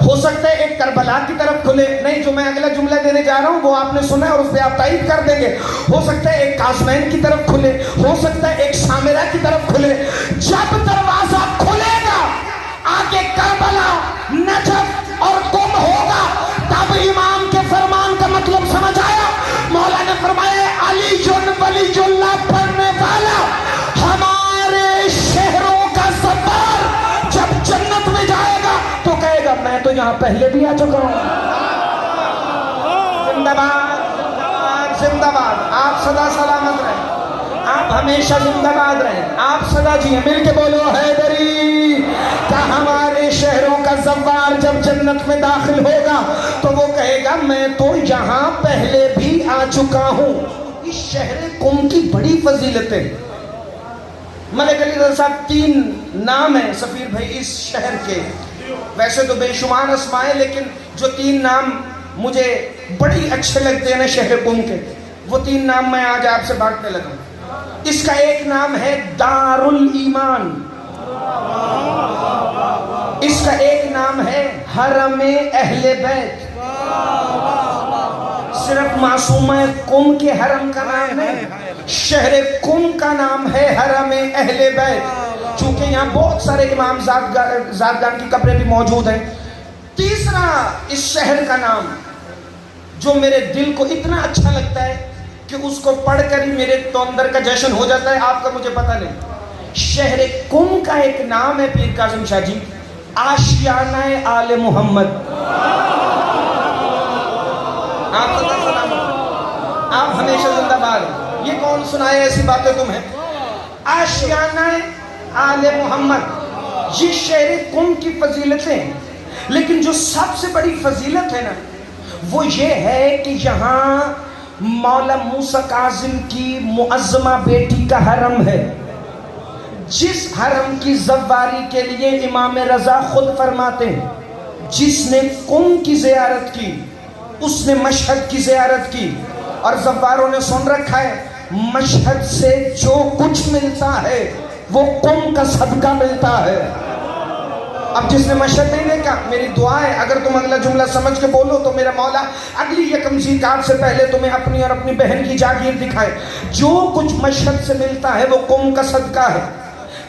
ہو سکتا ہے ایک کربلا کی طرف کھلے. نہیں، جو میں اگلا جملہ دینے جا رہا ہوں وہ آپ نے سنا ہے اور اس پہ آپ تائید کر دیں گے. ہو سکتا ہے ایک قاسمین کی طرف کھلے، ہو سکتا ہے ایک سامرہ کی طرف کھلے. جب دروازہ کھلے گا آگے کربلا، نجف اور قم ہوگا. تب امام کے فرمان کا مطلب سمجھ آیا. مولا نے فرمایا علی ولی اللہ پڑھنے والا ہمارے شہروں کا سفر جب جنت میں جائے گا تو کہے گا میں تو یہاں پہلے بھی آ چکا ہوں. زندہ باد، زندہ باد. آپ سدا سلامت رہیں، آپ ہمیشہ زندہ باد رہیں. آپ سدا جی مل کے بولو حیدری. کہ ہمارے شہروں کا زوار جب جنت میں داخل ہوگا تو وہ کہے گا میں تو یہاں پہلے بھی آ چکا ہوں. اس شہر قم کی بڑی فضیلتیں. ملک علی رضا صاحب 3 نام ہیں سفیر بھائی اس شہر کے. ویسے تو بے شمار اسماء ہیں، لیکن جو 3 نام مجھے بڑی اچھے لگتے ہیں نا شہر قم کے، وہ 3 نام میں آج آپ سے بانٹنے لگا. اس کا ایک نام ہے دار الایمان، اس کا ایک نام ہے حرم اہل بیت. صرف معصومہ قم کے حرم کا نام نہیں، شہر قم کا نام ہے حرم اہل بیت، چونکہ یہاں بہت سارے امام زادگان کی قبریں بھی موجود ہیں. تیسرا اس شہر کا نام جو میرے دل کو اتنا اچھا لگتا ہے کہ اس کو پڑھ کر ہی میرے تو اندر کا جشن ہو جاتا ہے، آپ کا مجھے پتہ نہیں. شہر قم کا ایک نام ہے پیر کاظم شاہ جی، آشیانہ آل محمد. آپ ہمیشہ زندہ باد. یہ کون سنائے ایسی باتیں تمہیں؟ آشیانہ آل محمد، یہ شہر قم کی فضیلتیں. لیکن جو سب سے بڑی فضیلت ہے نا وہ یہ ہے کہ یہاں مولا موسیٰ کاظم کی معظمہ بیٹی کا حرم ہے، جس حرم کی زواری کے لیے امام رضا خود فرماتے ہیں جس نے قم کی زیارت کی اس نے مشہد کی زیارت کی. اور زواروں نے سن رکھا ہے مشہد سے جو کچھ ملتا ہے وہ قم کا صدقہ ملتا ہے. اب جس نے مشہد نہیں دیکھا، میری دعا ہے اگر تم اگلا جملہ سمجھ کے بولو تو میرا مولا اگلی یکم ذیقعد سے پہلے تمہیں اپنی اور اپنی بہن کی جاگیر دکھائے. جو کچھ مشہد سے ملتا ہے وہ قم کا صدقہ ہے.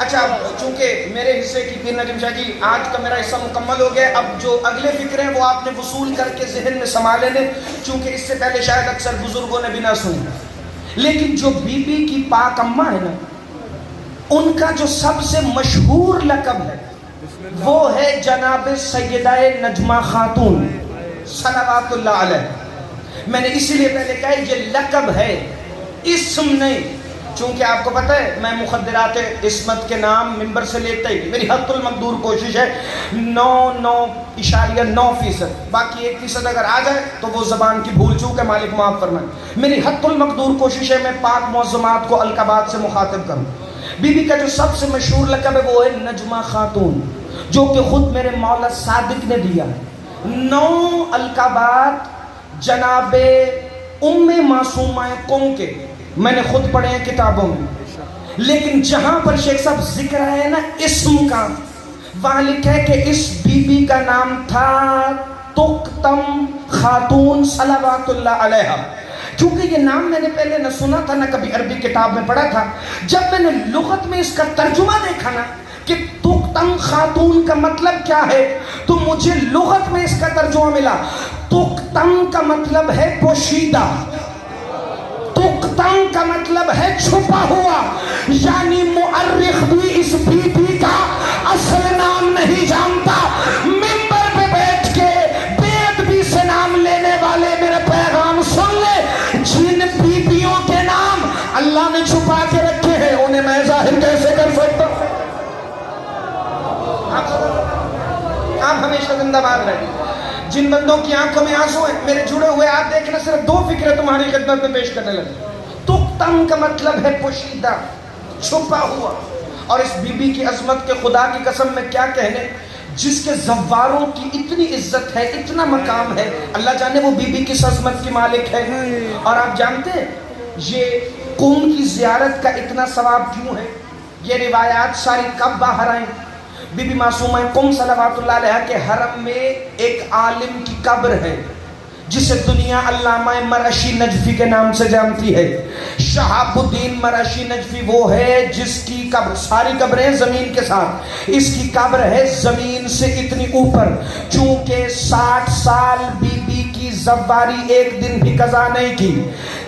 اچھا چونکہ میرے حصے کی پیر نجم شاہ جی آج کا میرا حصہ مکمل ہو گیا، اب جو اگلے فکرے ہیں وہ آپ نے وصول کر کے ذہن میں سنبھالے لیں، چونکہ اس سے پہلے شاید اکثر بزرگوں نے بھی نہ سنی. لیکن جو بی بی کی پاک اماں ہے نا، ان کا جو سب سے مشہور لقب ہے وہ ہے جناب سیدہ نجمہ خاتون صلوات اللہ علیہ. میں نے اسی لیے پہلے کہا یہ لقب ہے، اسم نہیں. چونکہ آپ کو پتہ ہے میں مخدرات عصمت کے نام ممبر سے لیتا ہی نہیں، میری حد المقدور کوشش ہے 99.9%، باقی 1% اگر آ جائے تو وہ زبان کی بھول چوک ہے، مالک معاف فرمائے. میری حد المقدور کوشش ہے میں پاک معظمات کو القابات سے مخاطب کروں. بی بی کا جو سب سے مشہور لقب ہے وہ ہے نجمہ خاتون، جو کہ خود میرے مولا صادق نے دیا. 9 القابات جناب ام معصومہ قوم کے میں نے خود پڑھے ہیں کتابوں میں، لیکن جہاں پر شیخ صاحب ذکر ہے نا اسم کا، وہاں لکھا ہے کہ اس بی بی کا نام تھا تقتم خاتون صلوات اللہ علیہا. کیونکہ یہ نام میں نے پہلے نہ سنا تھا نہ کبھی عربی کتاب میں پڑھا تھا. جب میں نے لغت میں اس کا ترجمہ دیکھا نا کہ تقتم خاتون کا مطلب کیا ہے، تو مجھے لغت میں اس کا ترجمہ ملا. تقتم کا مطلب ہے پوشیدہ، تقتم کا مطلب ہے چھپا ہوا. یعنی مؤرخ بھی اس بی بی کا اصل نام نہیں جانتا. ممبر پہ بیٹھ کے بے ادبی سے نام لینے والے میرا پیغام سن لے، جن بیبیوں کے نام اللہ نے چھپا کے رکھے ہیں انہیں میں ظاہر کیسے کر سکتا ہوں؟ آپ ہمیشہ زندہ باد رہے. جن بندوں کی آنکھوں میں آنسو ہیں میرے جڑے ہوئے، آپ دیکھنا صرف 2 فکریں تمہاری خدمت میں پیش کرنے لگے. تقتم کا مطلب ہے پوشیدہ، چھپا ہوا. اور اس بی بی کی عظمت کے خدا کی قسم میں کیا کہنے، جس کے زواروں کی اتنی عزت ہے، اتنا مقام ہے، اللہ جانے وہ بی بی کس عظمت کی مالک ہے. اور آپ جانتے ہیں یہ قوم کی زیارت کا اتنا ثواب کیوں ہے؟ یہ روایات ساری کب باہر آئیں؟ بی بی معصومہ قم صلوات اللہ علیہ کے حرم میں ایک عالم کی قبر ہے جسے دنیا علامہ مرعشی نجفی کے نام سے جانتی ہے. شہاب الدین مرعشی نجفی وہ ہے جس کی قبر، ساری قبریں زمین کے ساتھ، اس کی قبر ہے زمین سے اتنی اوپر. چونکہ 60 سال بی بی کی زواری ایک دن بھی قضا نہیں کی،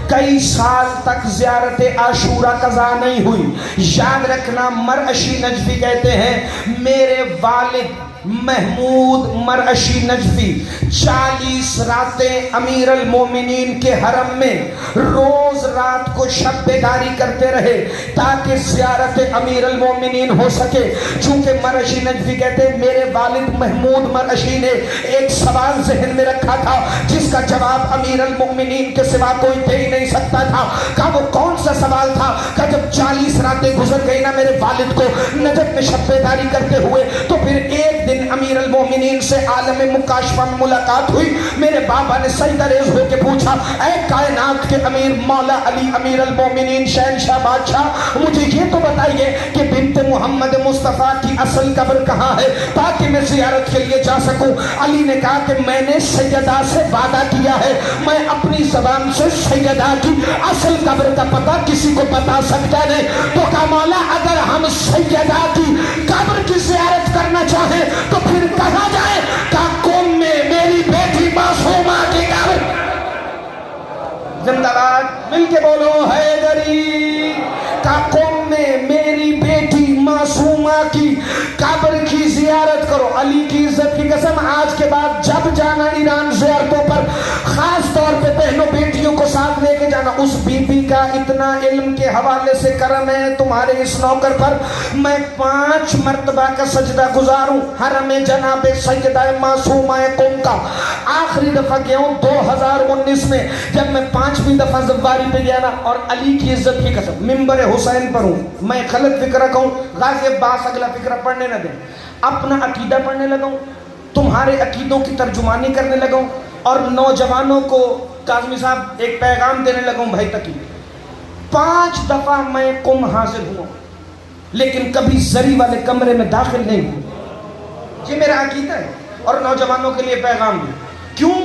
کئی سال تک زیارت عاشورہ قضا نہیں ہوئی. یاد رکھنا مرعشی نجفی کہتے ہیں میرے والد محمود مرعشی نجفی 40 راتیں امیر المومنین کے حرم میں روز رات کو شب بیداری کرتے رہے تاکہ زیارت امیر المومنین ہو سکے. چونکہ مرعشی نجفی کہتے ہیں میرے والد محمود مرعشی نے ایک سوال ذہن میں رکھا تھا جس کا جواب امیر المومنین کے سوا کوئی دے ہی نہیں سکتا تھا. کہا وہ کون سا سوال تھا؟ کہ جب 40 راتیں گزر گئی نا میرے والد کو نجف میں شب بیداری کرتے ہوئے، تو پھر ایک دن امیر المومنین سے عالم مکاشفہ میں ملاقات ہوئی. میرے بابا نے سجدہ ریز ہو کے پوچھا اے کائنات کے امیر مولا علی امیر المومنین شہنشاہ بادشاہ، مجھے یہ تو بتائیے کہ بنت محمد مصطفیٰ کی اصل قبر کہاں ہے تاکہ میں زیارت کے لیے جا سکوں. علی نے کہا کہ میں نے سیدہ سے وعدہ کیا ہے، میں اپنی زبان سے سیدہ کی اصل قبر کا پتہ کسی کو بتا سکتا نہیں. تو کہا مولا اگر ہم سیدہ کی قبر کی زیارت کرنا چاہیں تو پھر کہاں جائے؟ کہا قم میں میری بیٹی معصومہ کی قبر. زندہ باد مل کے بولو حیدری. کہا قم میں میری بیٹی معصومہ کی قبر کی زیارت کرو. علی کی عزت کی قسم آج کے بعد جب جانا ایران زیارتوں پر خاص طور پہ بہنوں بیٹیوں کو ساتھ لے کے جانا. اس بی بی کا اتنا علم کے حوالے سے کرم ہے تمہارے اس نوکر پر، میں 5 مرتبہ کا سجدہ گزاروں حرم جناب سیدہ معصومہ قم کا. آخری دفعہ گیا ہوں 2019 میں جب میں 5ویں دفعہ زواری پہ گیا نا، اور علی کی عزت کی قسم ممبر حسین پر ہوں. میں غلط فکرہ کہوں، غازی عباس اگلا فکرہ پڑھنے نہ دیں، اپنا عقیدہ پڑھنے لگا ہوں، تمہارے عقیدوں کی ترجمانی کرنے لگا ہوں، اور نوجوانوں کو کاظمی صاحب ایک پیغام دینے لگا ہوں بھائی تقی. 5 دفعہ میں قم حاضر ہوا لیکن کبھی زری والے کمرے میں داخل نہیں ہوا. یہ میرا عقیدہ ہے اور نوجوانوں کے لیے پیغام بھی. کیوں؟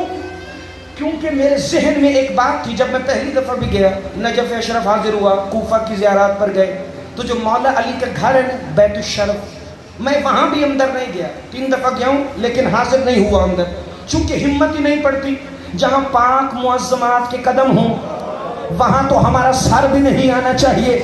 کیونکہ میرے ذہن میں ایک بات تھی. جب میں پہلی دفعہ بھی گیا نجف اشرف حاضر ہوا، کوفہ کی زیارات پر گئے، تو جو مولا علی کا گھر ہے نا بیت الشرف، میں وہاں بھی اندر نہیں گیا، 3 دفعہ گیا ہوں لیکن حاضر نہیں ہوا اندر، چونکہ ہمت ہی نہیں پڑتی۔ جہاں پاک معظمات کے قدم ہوں وہاں تو ہمارا سر بھی نہیں آنا چاہیے۔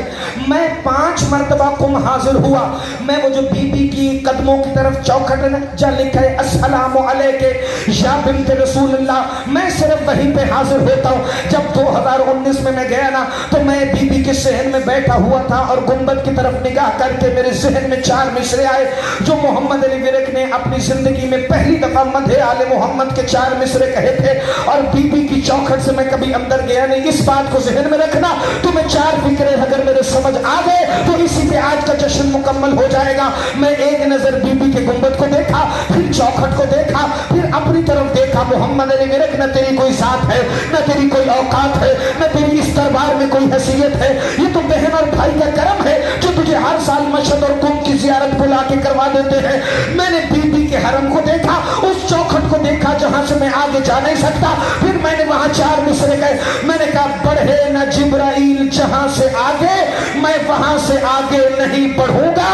میں 5 مرتبہ کم حاضر ہوا۔ میں وہ جو بی بی کی قدموں کی طرف چوکھٹ ہے نا جہاں لکھا ہے السلام علیکہ یا بنت رسول اللہ، میں صرف وہیں پہ حاضر ہوتا ہوں۔ جب 2019 میں گیا نا تو میں بی بی کے صحن میں بیٹھا ہوا تھا اور گنبد کی طرف نگاہ کر کے میرے ذہن میں 4 مصرے آئے جو محمد علی ورک نے اپنی زندگی میں پہلی دفعہ مدح آل محمد کے 4 مصرے کہے تھے، اور بی بی کی چوکھٹ سے میں کبھی اندر گیا نہیں۔ اس بات کو ذہن میں رکھنا، تمہیں 4 فکریں اگر میرے سمجھ آ گئے تو اسی پہ آج کا جشن مکمل ہو جائے گا۔ میں ایک نظر بی بی کے گنبد کو دیکھا، پھر چوکھٹ کو دیکھا، پھر اپنی طرف دیکھا۔ محمد علی ورک نہ تیری کوئی ذات ہے، نہ تیری کوئی اوقات ہے، نہ تیری اس دربار میں کوئی حیثیت ہے، یہ تو بہن اور بھائی کا کرم ہے جو تجھے ہر سال مشہد اور قم کی زیارت بلا کے کروا دیتے ہیں۔ میں نے بی بی کے حرم کو دیکھا، اس چوکھٹ کو دیکھا جہاں سے میں آگے جا نہیں سکتا، پھر میں نے وہاں 4 مصرے گئے۔ میں نے کہا بڑھے نہ جبرائیل جہاں سے آگے، میں وہاں سے آگے نہیں بڑھوں گا۔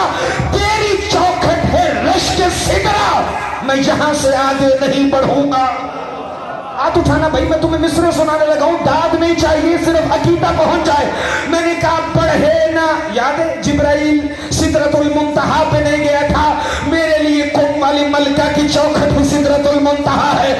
تیری چوکھٹ ہے رشک سدرہ، میں یہاں سے آگے نہیں بڑھوں گا۔ ہاتھ اٹھانا بھائی، میں تمہیں مصرے سنانے لگا ہوں، داد نہیں چاہیے، صرف عقیدہ پہنچ جائے۔ میں نے کہا بڑھے نہ، یاد ہے جبرائیل سدرۃ المنتہا پہ نہیں گیا تھا، میرے لیے قم والی ملکہ کی چوکھٹ بھی سدرۃ المنتہا ہے۔